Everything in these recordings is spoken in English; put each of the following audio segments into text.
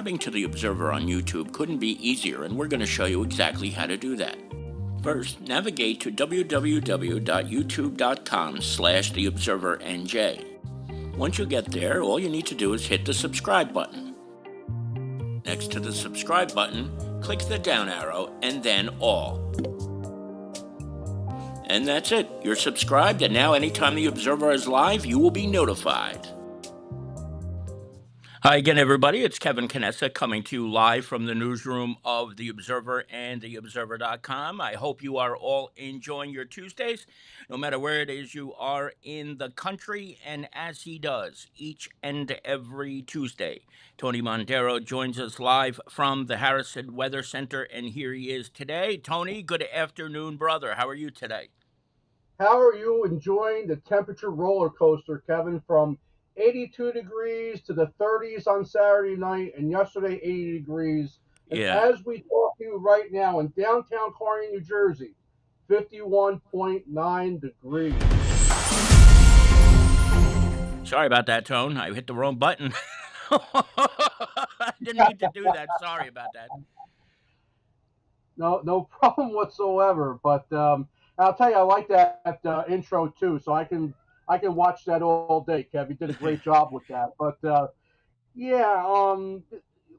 Subscribing to The Observer on YouTube couldn't be easier, and we're going to show you exactly how to do that. First, navigate to www.youtube.com/theobservernj. Once you get there, all you need to do is hit the subscribe button. Next to the subscribe button, click the down arrow and then all. And that's it. You're subscribed, and now anytime The Observer is live, you will be notified. Hi again, everybody. It's Kevin Canessa coming to you live from the newsroom of The Observer and TheObserver.com. I hope you are all enjoying your Tuesdays, no matter where it is you are in the country. And as he does each and every Tuesday, Tony Mondaro joins us live from the Harrison Weather Center, and here he is today. Tony, good afternoon, brother. How are you today? How are you enjoying the temperature roller coaster, Kevin, from 82 degrees to the 30s on Saturday night, and yesterday 80 degrees. And Yeah. as we talk to you right now in downtown Kearny, New Jersey, 51.9 degrees. Sorry about that, Tone. I hit the wrong button. I didn't mean to do that. Sorry about that. No problem whatsoever. But I'll tell you, I like that intro too, so I can watch that all day, Kev. You did a great job with that. But yeah,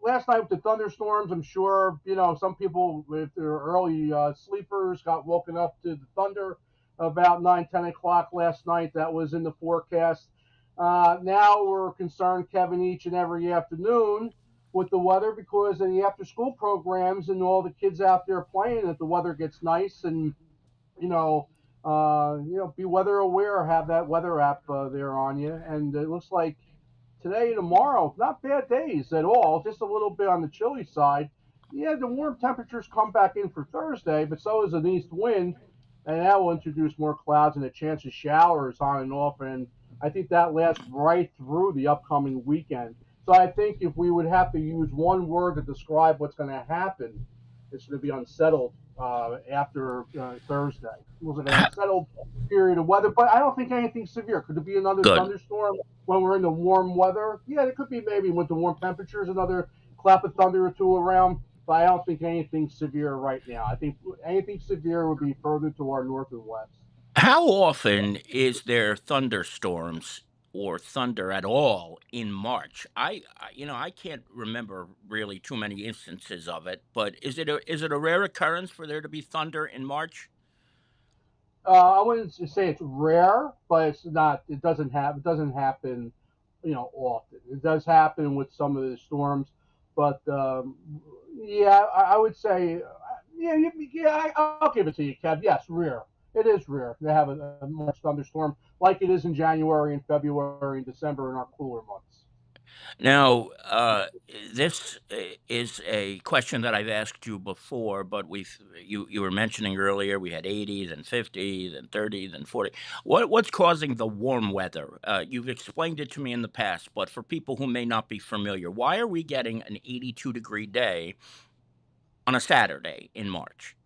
last night with the thunderstorms, I'm sure some people, if they're early sleepers, got woken up to the thunder about 9, 10 o'clock last night. That was in the forecast. Now we're concerned, Kevin, each and every afternoon with the weather because of the after-school programs and all the kids out there playing. If the weather gets nice and be weather aware, have that weather app there on you, and it looks like today, tomorrow, not bad days at all, just a little bit on the chilly side. Yeah, the warm temperatures come back in for Thursday, but so is an east wind, and that will introduce more clouds and a chance of showers on and off, and I think that lasts right through the upcoming weekend. So I think if we would have to use one word to describe what's going to happen, it's going to be unsettled after Thursday. It was like an unsettled period of weather, but I don't think anything severe. Could it be another Good. thunderstorm when we're in the warm weather? Yeah, it could be maybe with the warm temperatures, another clap of thunder or two around, but I don't think anything severe right now. I think anything severe would be further to our north and west. How often is there thunderstorms or thunder at all in March? I can't remember really too many instances of it, but is it a rare occurrence for there to be thunder in March? I wouldn't say it's rare, but it's not. It doesn't happen, often. It does happen with some of the storms, but yeah, I would say, yeah, I'll give it to you, Kev. Yes, rare. It is rare to have a March thunderstorm like it is in January and February and December in our cooler months. Now, this is a question that I've asked you before, but you were mentioning earlier we had 80s and 50s and 30s and 40. What's causing the warm weather? You've explained it to me in the past, but for people who may not be familiar, why are we getting an 82-degree day on a Saturday in March?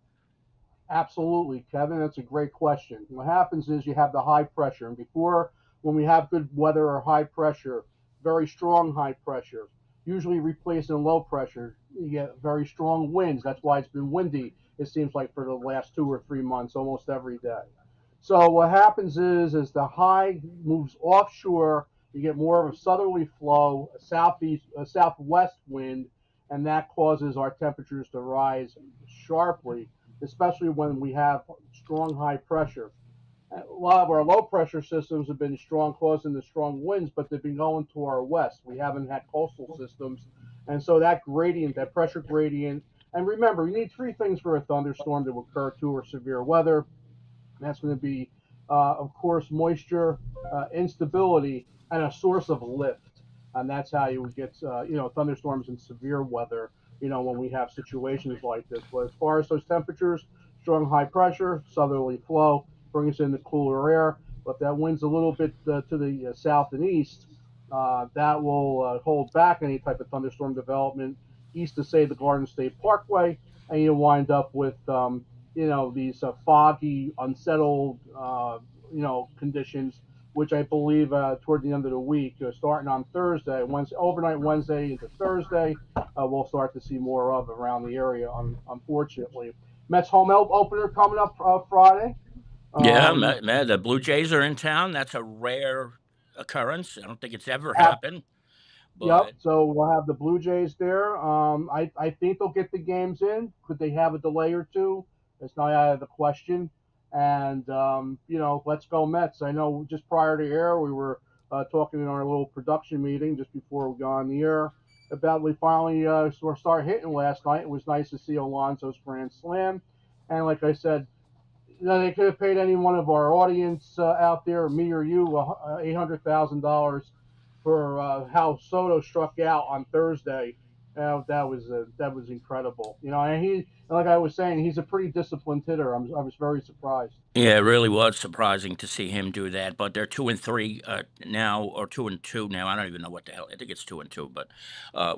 Absolutely, Kevin. That's a great question. What happens is you have the high pressure, and before, when we have good weather or high pressure, very strong high pressure, usually replacing low pressure, you get very strong winds. That's why it's been windy, it seems like, for the last 2 or 3 months, almost every day. So what happens is as the high moves offshore, you get more of a southerly flow, a southwest wind, and that causes our temperatures to rise sharply, especially when we have strong high pressure. A lot of our low pressure systems have been strong, causing the strong winds, but they've been going to our west. We haven't had coastal systems. And so that gradient, that pressure gradient, and remember, you need three things for a thunderstorm to occur: to or severe weather. And that's going to be, of course, moisture, instability, and a source of lift. And that's how you would get, thunderstorms and severe weather, when we have situations like this. But as far as those temperatures, strong high pressure, southerly flow, brings in the cooler air. But if that wind's a little bit to the south and east, that will hold back any type of thunderstorm development east of, say, the Garden State Parkway, and you wind up with these foggy, unsettled, conditions which I believe toward the end of the week, starting on Thursday, Wednesday, overnight Wednesday into Thursday, we'll start to see more of around the area. Unfortunately, Mets home opener coming up Friday. Yeah, Um, the Blue Jays are in town. That's a rare occurrence. I don't think it's ever at happened, Yep. but So we'll have the Blue Jays there. I think they'll get the games in. Could they have a delay or two? It's not out of the question. And let's go Mets. I know just prior to air, we were talking in our little production meeting just before we got on the air about we finally start hitting last night. It was nice to see Alonso's grand slam. And like I said, they could have paid any one of our audience out there, me or you, $800,000 for how Soto struck out on Thursday. That was incredible. And like I was saying, he's a pretty disciplined hitter. I was very surprised. yeah, it really was surprising to see him do that. But they're 2-3 now, or 2-2 now. I don't even know what the hell. I think it's 2-2. But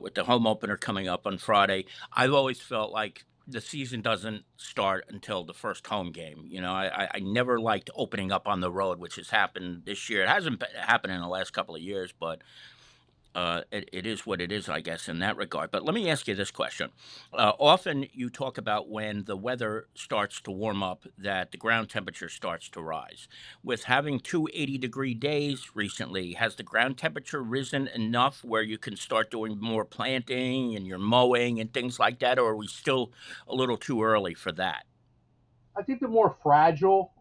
with the home opener coming up on Friday, I've always felt like the season doesn't start until the first home game. I never liked opening up on the road, which has happened this year. It hasn't happened in the last couple of years, but it is what it is, I guess, in that regard. But let me ask you this question. Often you talk about when the weather starts to warm up, that the ground temperature starts to rise. With having 2 80-degree days recently, has the ground temperature risen enough where you can start doing more planting and your mowing and things like that, or are we still a little too early for that? I think the more fragile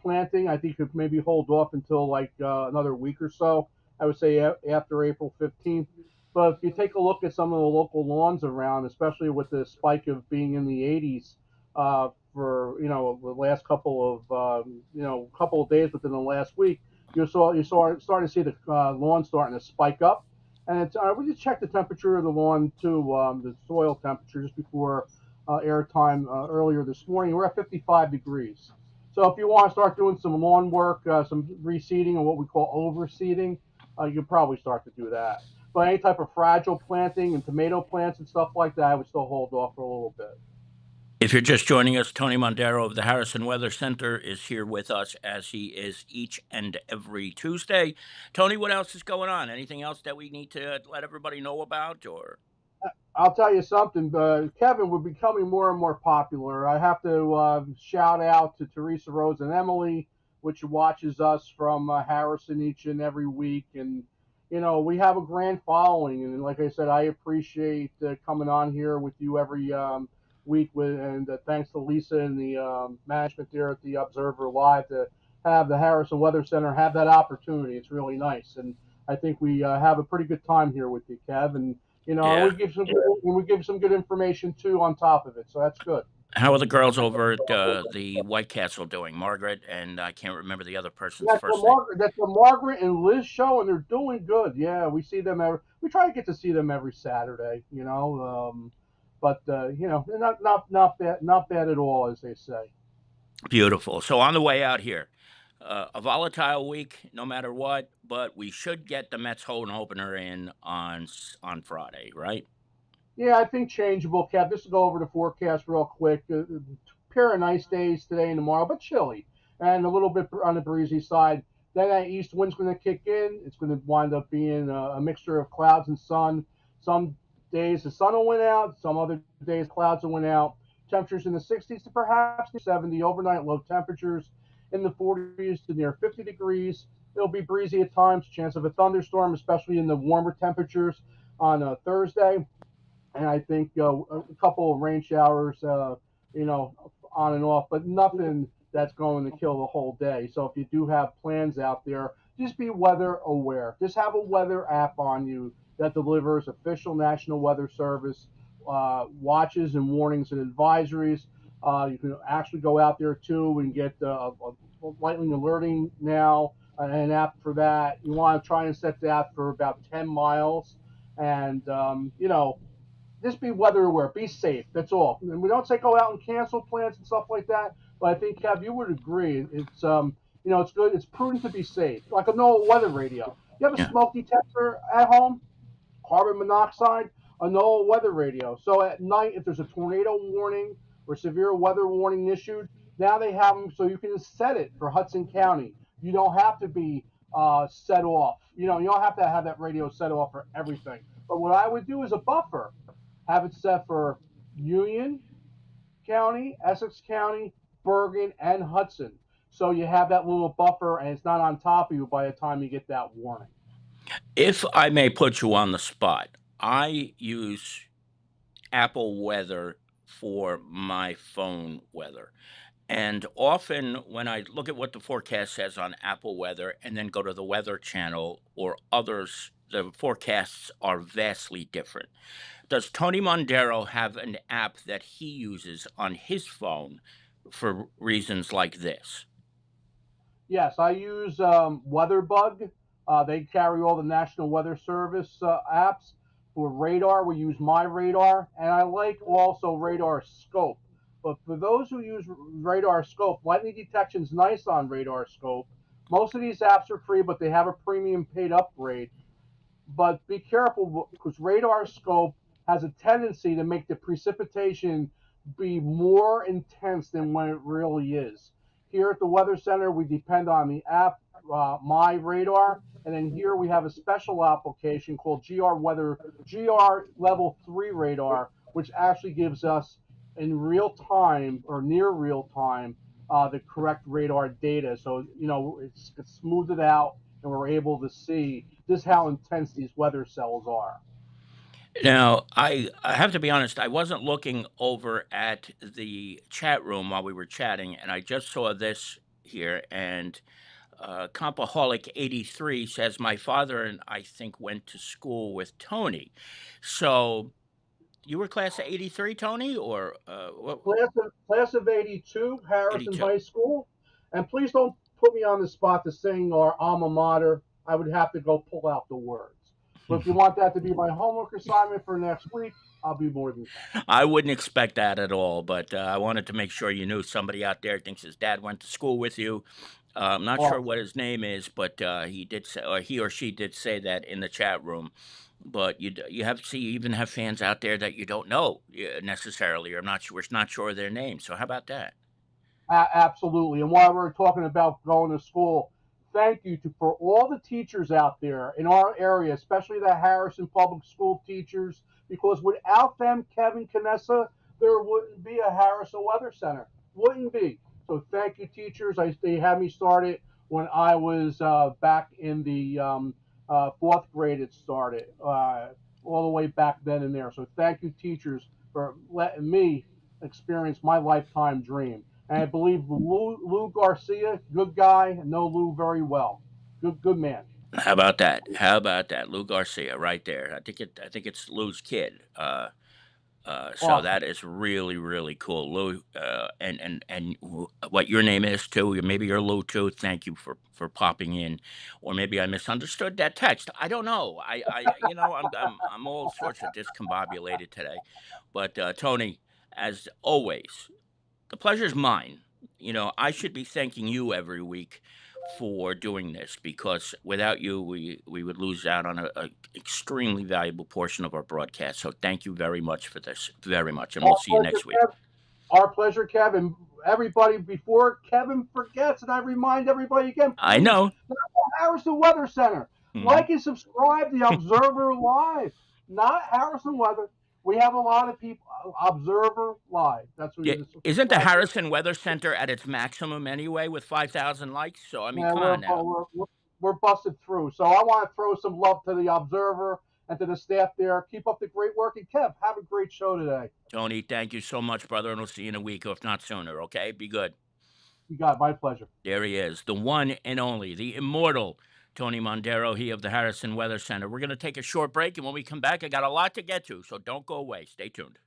planting, I think could maybe hold off until like another week or so. I would say after April 15th. But if you take a look at some of the local lawns around, especially with the spike of being in the 80s for the last couple of days within the last week, you saw starting to see the lawn starting to spike up, and we just checked the temperature of the lawn too, the soil temperature just before airtime earlier this morning. We're at 55 degrees. So if you want to start doing some lawn work, some reseeding and what we call overseeding, you can probably start to do that. But any type of fragile planting and tomato plants and stuff like that, I would still hold off for a little bit. If you're just joining us, Tony Mondaro of the Harrison Weather Center is here with us as he is each and every Tuesday. Tony, what else is going on? Anything else that we need to let everybody know about? Or I'll tell you something, Kevin, we're becoming more and more popular. I have to shout out to Teresa Rose and Emily, which watches us from Harrison each and every week. And, we have a grand following. And like I said, I appreciate coming on here with you every week. And thanks to Lisa and the management there at the Observer Live to have the Harrison Weather Center have that opportunity. It's really nice. And I think we have a pretty good time here with you, Kev. And yeah, we give some good information too on top of it. So that's good. how are the girls over at the White Castle doing? Margaret and I can't remember the other person's first name. That's the Margaret and Liz show, and they're doing good. Yeah, we see them we try to get to see them every Saturday. But not bad at all, as they say. Beautiful. So on the way out here, a volatile week, no matter what, but we should get the Mets home opener in on Friday, right? Yeah, I think changeable, Cap. Just to go over the forecast real quick. Pair of nice days today and tomorrow, but chilly and a little bit on the breezy side. Then that east wind's going to kick in. It's going to wind up being a mixture of clouds and sun. Some days the sun will win out. Some other days clouds will win out. Temperatures in the 60s to perhaps 70. Overnight low temperatures in the 40s to near 50 degrees. It'll be breezy at times. Chance of a thunderstorm, especially in the warmer temperatures on Thursday, and I think a couple of rain showers, on and off, but nothing that's going to kill the whole day. So if you do have plans out there, just be weather aware. Just have a weather app on you that delivers official National Weather Service watches and warnings and advisories. You can actually go out there too and get lightning alerting now, an app for that. You want to try and set that for about 10 miles. And, just be weather aware, be safe. That's all. And we don't say go out and cancel plans and stuff like that. But I think Kev, you would agree. It's good. It's prudent to be safe. Like a NOAA weather radio. You have a Yeah. smoke detector at home, carbon monoxide, a NOAA weather radio. So at night, if there's a tornado warning or severe weather warning issued, now they have them so you can just set it for Hudson County. You don't have to be set off. You don't have to have that radio set off for everything. But what I would do is a buffer, have it set for Union County, Essex County, Bergen, and Hudson. So you have that little buffer, and it's not on top of you by the time you get that warning. If I may put you on the spot, I use Apple Weather for my phone weather. And often when I look at what the forecast says on Apple Weather and then go to the Weather Channel or others, the forecasts are vastly different. Does Tony Mondaro have an app that he uses on his phone for reasons like this? Yes, I use WeatherBug. They carry all the National Weather Service apps. For radar, we use My Radar, and I like also Radar Scope. But for those who use Radar Scope, lightning detection is nice on Radar Scope. Most of these apps are free, but they have a premium paid upgrade. But be careful because radar scope has a tendency to make the precipitation be more intense than when it really is. Here at the Weather Center, we depend on the app, My Radar, and then here we have a special application called GR Level 3 Radar, which actually gives us in real time or near real time the correct radar data. So, it's smoothed out and we're able to see just how intense these weather cells are. Now, I have to be honest, I wasn't looking over at the chat room while we were chatting, and I just saw this here. And Compaholic83 says, my father and I think went to school with Tony. So you were class of 83, Tony, or what? Class of 82, Harrison 82. High School. And please don't put me on the spot to sing our alma mater. I would have to go pull out the words. But if you want that to be my homework assignment for next week, I'll be more than happy. I wouldn't expect that at all, but I wanted to make sure you knew somebody out there thinks his dad went to school with you. I'm not sure what his name is, but he did say, or he or she did say that in the chat room. But you have to see, you even have fans out there that you don't know necessarily, or not sure of their name. So how about that? Absolutely. And while we're talking about going to school, thank you for all the teachers out there in our area, especially the Harrison Public School teachers, because without them, Kevin Canessa, there wouldn't be a Harrison Weather Center. Wouldn't be. So thank you, teachers. They had me started when I was back in the fourth grade. It started all the way back then and there. So thank you, teachers, for letting me experience my lifetime dream. And I believe Lou Garcia, good guy, know Lou very well. Good man. How about that? How about that? Lou Garcia, right there. I think it's Lou's kid. So Awesome. that is really, really cool, Lou. And what your name is too. Maybe you're Lou too. Thank you for popping in, or maybe I misunderstood that text. I don't know. I'm all sorts of discombobulated today, but Tony, as always, the pleasure's mine. I should be thanking you every week for doing this, because without you, we would lose out on a extremely valuable portion of our broadcast. So thank you very much for this, very much, and we'll see you next week. Kev. Our pleasure, Kevin. Everybody, before Kevin forgets, and I remind everybody again, please, I know. Harrison Weather Center. Like and subscribe to the Observer Live, not Harrison Weather. We have a lot of people. Observer Live. That's what Isn't the Harrison Weather Center at its maximum anyway with 5,000 likes? So I mean, come on now. We're busted through. So I want to throw some love to the Observer and to the staff there. Keep up the great work. And Kev, have a great show today. Tony, thank you so much, brother, and we'll see you in a week, if not sooner. Okay, be good. You got it. My pleasure. There he is, the one and only, the immortal Tony Mondaro, he of the Harrison Weather Center. We're going to take a short break, and when we come back, I got a lot to get to, so don't go away. Stay tuned.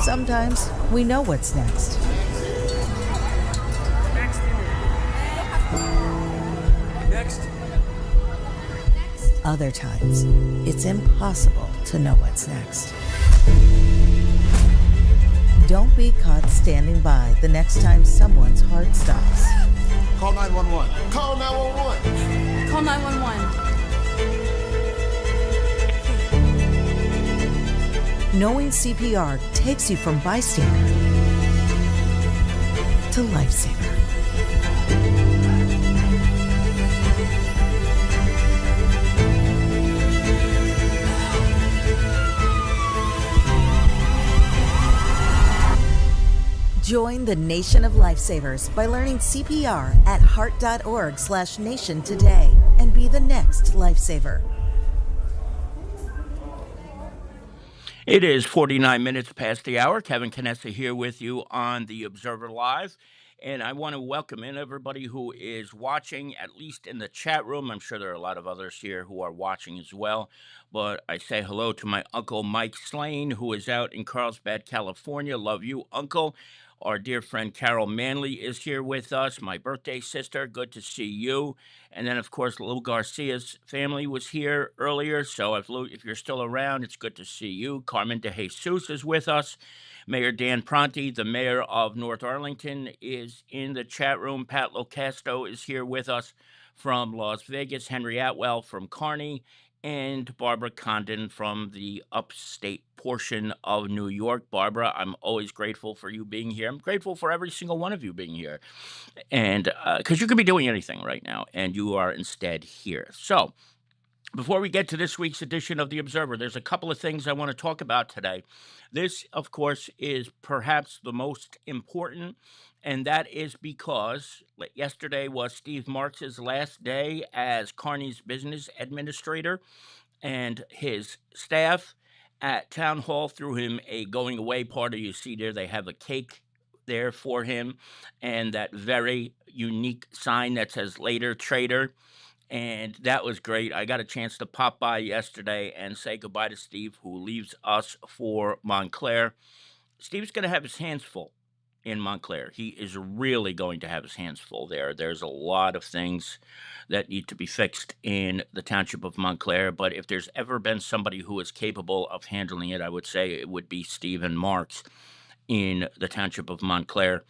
Sometimes we know what's next. Next. Other times, it's impossible to know what's next. Don't be caught standing by the next time someone's heart stops. Call 911. Call 911. Call 911. Knowing CPR takes you from bystander to lifesaver. Join the Nation of Lifesavers by learning CPR at heart.org/nation today and be the next lifesaver. It is 49 minutes past the hour. Kevin Canessa here with you on the Observer Live. And I want to welcome in everybody who is watching, at least in the chat room. I'm sure there are a lot of others here who are watching as well. But I say hello to my Uncle Mike Slane, who is out in Carlsbad, California. Love you, Uncle. Our dear friend Carol Manley is here with us, my birthday sister. Good to see you. And then, of course, Lou Garcia's family was here earlier. So if you're still around, it's good to see you. Carmen de Jesus is with us. Mayor Dan Pronti, the mayor of North Arlington, is in the chat room. Pat Locasto is here with us from Las Vegas. Henry Atwell from Kearny. And Barbara Condon from the upstate portion of New York. Barbara, I'm always grateful for you being here. I'm grateful for every single one of you being here. And because you could be doing anything right now, and you are instead here. So before we get to this week's edition of The Observer, there's a couple of things I want to talk about today. This, of course, is perhaps the most important, and that is because yesterday was Steve Marks's last day as Kearny's business administrator, and his staff at Town Hall threw him a going away party. You see there, they have a cake there for him, and that very unique sign that says "Later, Trader." And that was great. I got a chance to pop by yesterday and say goodbye to Steve, who leaves us for Montclair. Steve's going to have his hands full in Montclair. He is really going to have his hands full there. There's a lot of things that need to be fixed in the township of Montclair, but if there's ever been somebody who is capable of handling it, I would say it would be Stephen Marks in the township of Montclair.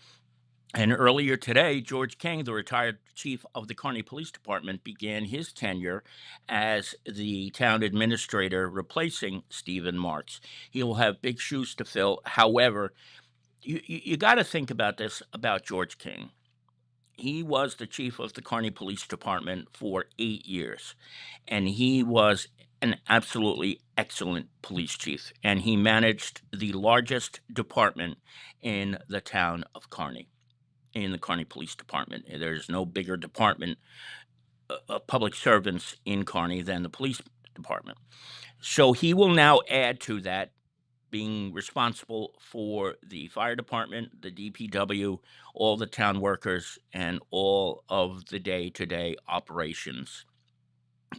And earlier today, George King, the retired chief of the Kearny Police Department, began his tenure as the town administrator, replacing Stephen Marks. He will have big shoes to fill. However, you got to think about this about George King. He was the chief of the Kearny Police Department for 8 years, and he was an absolutely excellent police chief, and he managed the largest department in the town of Kearny. In the Kearny Police Department, there's no bigger department of public servants in Kearny than the police department. So he will now add to that, being responsible for the fire department, the DPW, all the town workers, and all of the day-to-day operations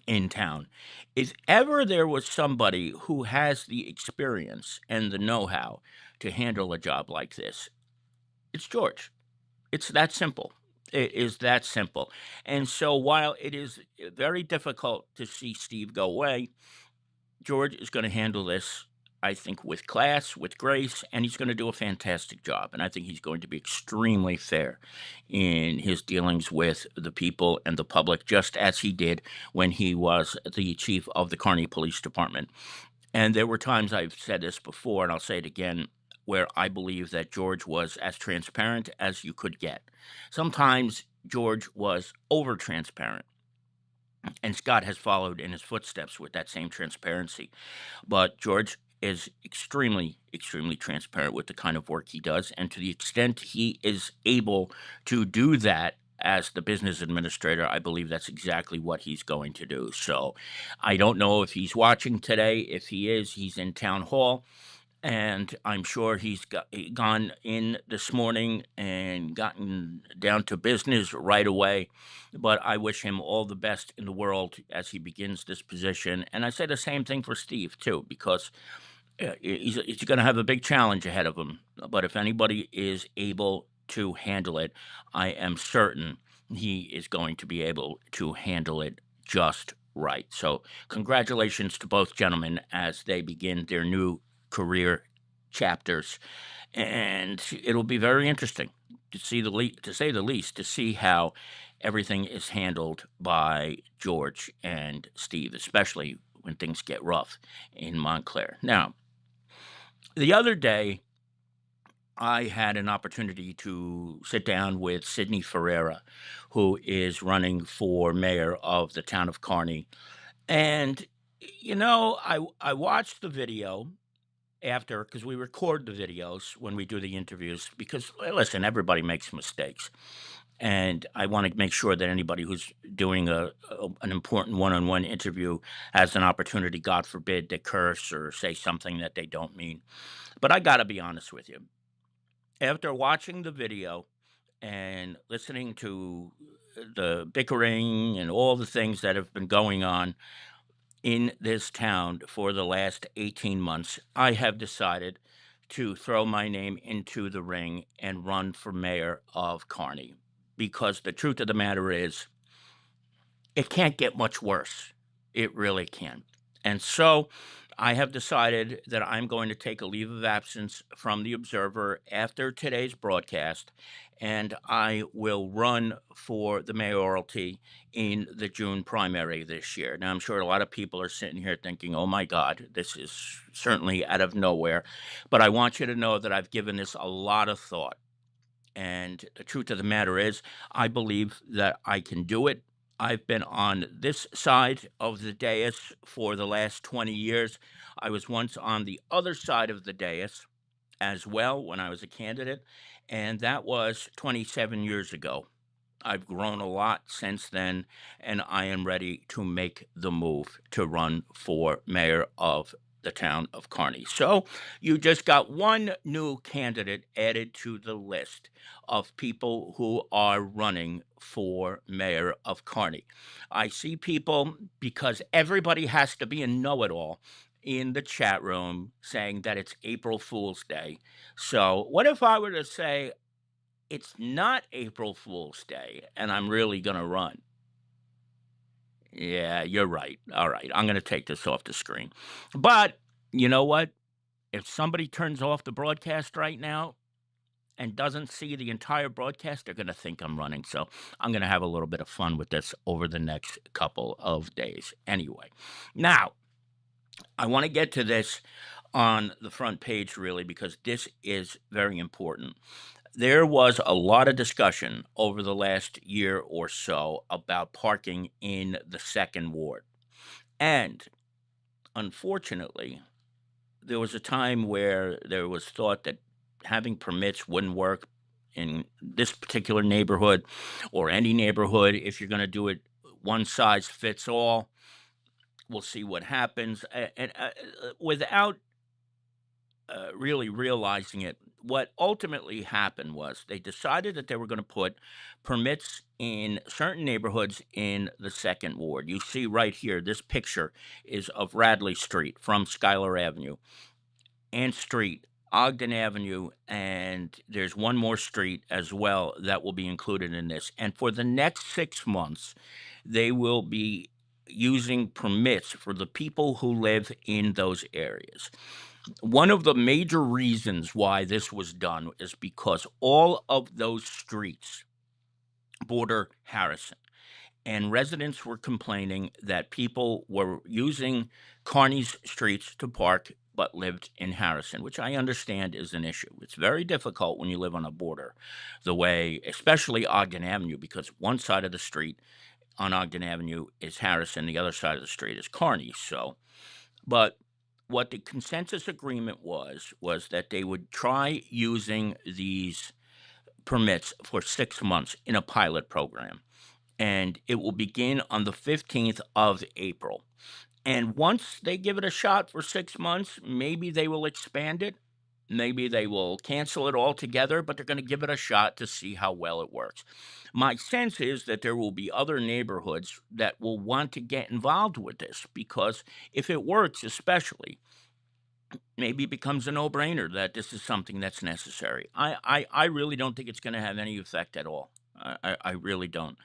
in town. If ever there was somebody who has the experience and the know-how to handle a job like this, it's George. It's that simple. It is that simple. And so while it is very difficult to see Steve go away, George is going to handle this, I think, with class, with grace, and he's going to do a fantastic job. And I think he's going to be extremely fair in his dealings with the people and the public, just as he did when he was the chief of the Kearny Police Department. And there were times, I've said this before, and I'll say it again, where I believe that George was as transparent as you could get. Sometimes George was over transparent, and Scott has followed in his footsteps with that same transparency. But George is extremely, extremely transparent with the kind of work he does, and to the extent he is able to do that as the business administrator, I believe that's exactly what he's going to do. So I don't know if he's watching today. If he is, he's in town hall. And I'm sure he's gone in this morning and gotten down to business right away. But I wish him all the best in the world as he begins this position. And I say the same thing for Steve, too, because he's going to have a big challenge ahead of him. But if anybody is able to handle it, I am certain he is going to be able to handle it just right. So congratulations to both gentlemen as they begin their new career chapters, and it'll be very interesting to see to say the least, to see how everything is handled by George and Steve, especially when things get rough in Montclair. Now, The other day, I had an opportunity to sit down with Sydney Ferreira, who is running for mayor of the town of Kearny. And, I watched the video after, because we record the videos when we do the interviews, because, listen, everybody makes mistakes. And I want to make sure that anybody who's doing an important one-on-one interview has an opportunity, God forbid, to curse or say something that they don't mean. But I got to be honest with you. After watching the video and listening to the bickering and all the things that have been going on in this town for the last 18 months, I have decided to throw my name into the ring and run for mayor of Kearny. Because the truth of the matter is, it can't get much worse. It really can. And so I have decided that I'm going to take a leave of absence from the Observer after today's broadcast, and I will run for the mayoralty in the June primary this year. Now, I'm sure a lot of people are sitting here thinking, oh my God, this is certainly out of nowhere. But I want you to know that I've given this a lot of thought. And the truth of the matter is, I believe that I can do it. I've been on this side of the dais for the last 20 years. I was once on the other side of the dais as well when I was a candidate, and that was 27 years ago. I've grown a lot since then, and I am ready to make the move to run for mayor of the town of Kearny. So you just got one new candidate added to the list of people who are running for mayor of Kearny. I see people, because everybody has to be a know-it-all in the chat room, saying that it's April Fool's Day. So what if I were to say, it's not April Fool's Day, and I'm really gonna run? Yeah, you're right. All right, I'm gonna take this off the screen. But you know what? If somebody turns off the broadcast right now and doesn't see the entire broadcast, they're gonna think I'm running. So I'm gonna have a little bit of fun with this over the next couple of days. Anyway, now I want to get to this on the front page, really, because this is very important. There was a lot of discussion over the last year or so about parking in the second ward. And unfortunately, there was a time where there was thought that having permits wouldn't work in this particular neighborhood or any neighborhood. If you're going to do it one size fits all, we'll see what happens. And without really realizing it, what ultimately happened was they decided that they were going to put permits in certain neighborhoods in the second ward. You see right here, this picture is of Radley Street from Schuyler Avenue, and Street, Ogden Avenue, and there's one more street as well that will be included in this. And for the next 6 months, they will be using permits for the people who live in those areas. One of the major reasons why this was done is because all of those streets border Harrison, and residents were complaining that people were using Kearny's streets to park but lived in Harrison, which I understand is an issue. It's very difficult when you live on a border, the way, especially Ogden Avenue, because one side of the street on Ogden Avenue is Harrison, the other side of the street is Kearny. So, but what the consensus agreement was that they would try using these permits for 6 months in a pilot program, and it will begin on the 15th of April. And once they give it a shot for 6 months, maybe they will expand it. Maybe they will cancel it altogether, but they're going to give it a shot to see how well it works. My sense is that there will be other neighborhoods that will want to get involved with this, because if it works, especially, maybe it becomes a no-brainer that this is something that's necessary. I really don't think it's going to have any effect at all. I really don't.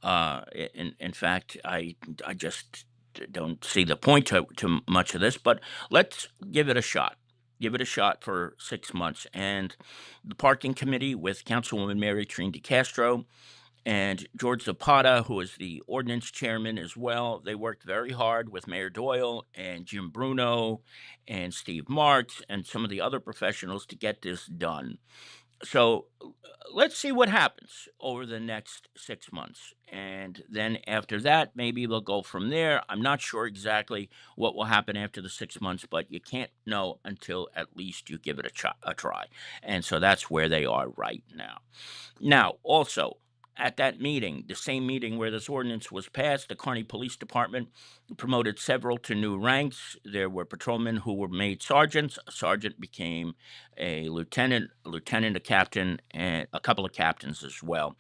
In fact, I just don't see the point to much of this. But let's give it a shot. Give it a shot for 6 months. And the parking committee with Councilwoman Mary Trine DeCastro and George Zapata, who is the ordinance chairman as well. They worked very hard with Mayor Doyle and Jim Bruno and Steve Marks and some of the other professionals to get this done. So let's see what happens over the next 6 months. And then after that, maybe they'll go from there. I'm not sure exactly what will happen after the 6 months, but you can't know until at least you give it a try. And so that's where they are right now. Now, also, at that meeting, the same meeting where this ordinance was passed, the Kearny Police Department promoted several to new ranks. There were patrolmen who were made sergeants. A sergeant became a lieutenant, a captain, and a couple of captains as well.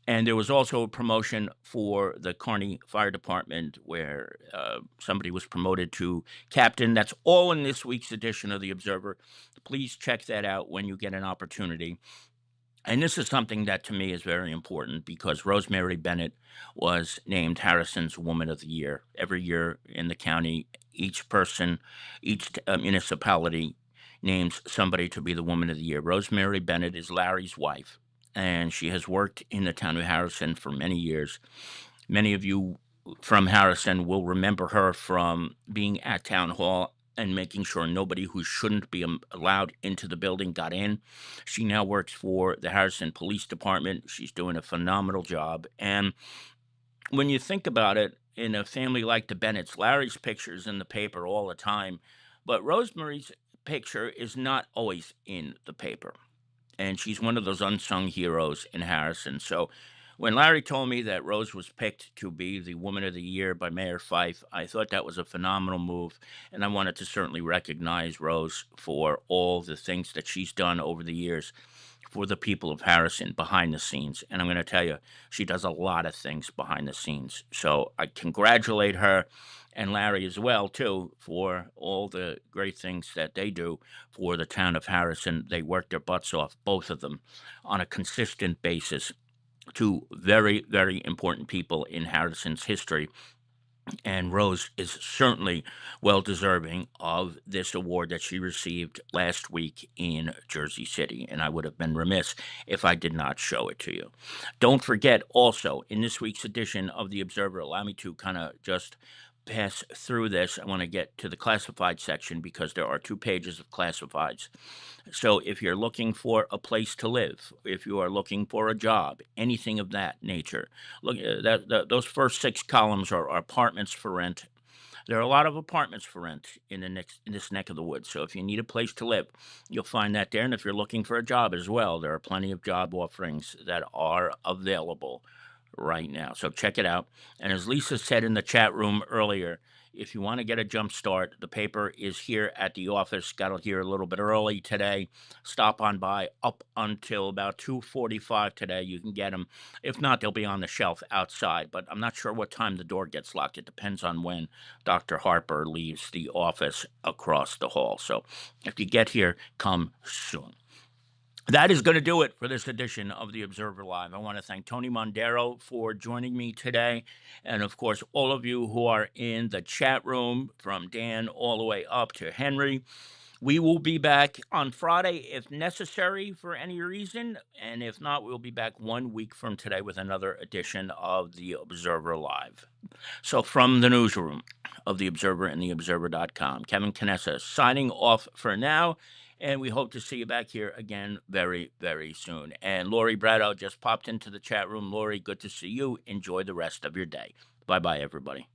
And there was also a promotion for the Kearny Fire Department where somebody was promoted to captain. That's all in this week's edition of The Observer. Please check that out when you get an opportunity. And this is something that to me is very important because Rosemary Bennett was named Harrison's Woman of the Year. Every year in the county, each person, each municipality names somebody to be the Woman of the Year. Rosemary Bennett is Larry's wife, and she has worked in the town of Harrison for many years. Many of you from Harrison will remember her from being at Town Hall and making sure nobody who shouldn't be allowed into the building got in. She now works for the Harrison Police Department. She's doing a phenomenal job. And when you think about it, in a family like the Bennetts, Larry's picture is in the paper all the time, but Rosemary's picture is not always in the paper, and she's one of those unsung heroes in Harrison. So when Larry told me that Rose was picked to be the Woman of the Year by Mayor Fife, I thought that was a phenomenal move, and I wanted to certainly recognize Rose for all the things that she's done over the years for the people of Harrison behind the scenes. And I'm going to tell you, she does a lot of things behind the scenes. So I congratulate her and Larry as well, too, for all the great things that they do for the town of Harrison. They work their butts off, both of them, on a consistent basis to very, very important people in Harrison's history. And Rose is certainly well deserving of this award that she received last week in Jersey City. And I would have been remiss if I did not show it to you. Don't forget also, in this week's edition of The Observer, allow me to kind of just pass through this. I want to get to the classified section because there are 2 pages of classifieds. So if you're looking for a place to live, if you are looking for a job, anything of that nature, look, those first 6 columns are apartments for rent. There are a lot of apartments for rent in this neck of the woods. So if you need a place to live, you'll find that there. And if you're looking for a job as well, there are plenty of job offerings that are available right now. So check it out. And as Lisa said in the chat room earlier, if you want to get a jump start, the paper is here at the office. Got here a little bit early today. Stop on by up until about 2:45 today. You can get them. If not, they'll be on the shelf outside. But I'm not sure what time the door gets locked. It depends on when Dr. Harper leaves the office across the hall. So if you get here, come soon. That is going to do it for this edition of The Observer Live. I want to thank Tony Mondaro for joining me today. And of course, all of you who are in the chat room, from Dan all the way up to Henry. We will be back on Friday if necessary for any reason. And if not, we'll be back 1 week from today with another edition of The Observer Live. So from the newsroom of The Observer and TheObserver.com, Kevin Canessa signing off for now. And we hope to see you back here again very, very soon. And Lori Brado just popped into the chat room. Lori, good to see you. Enjoy the rest of your day. Bye-bye, everybody.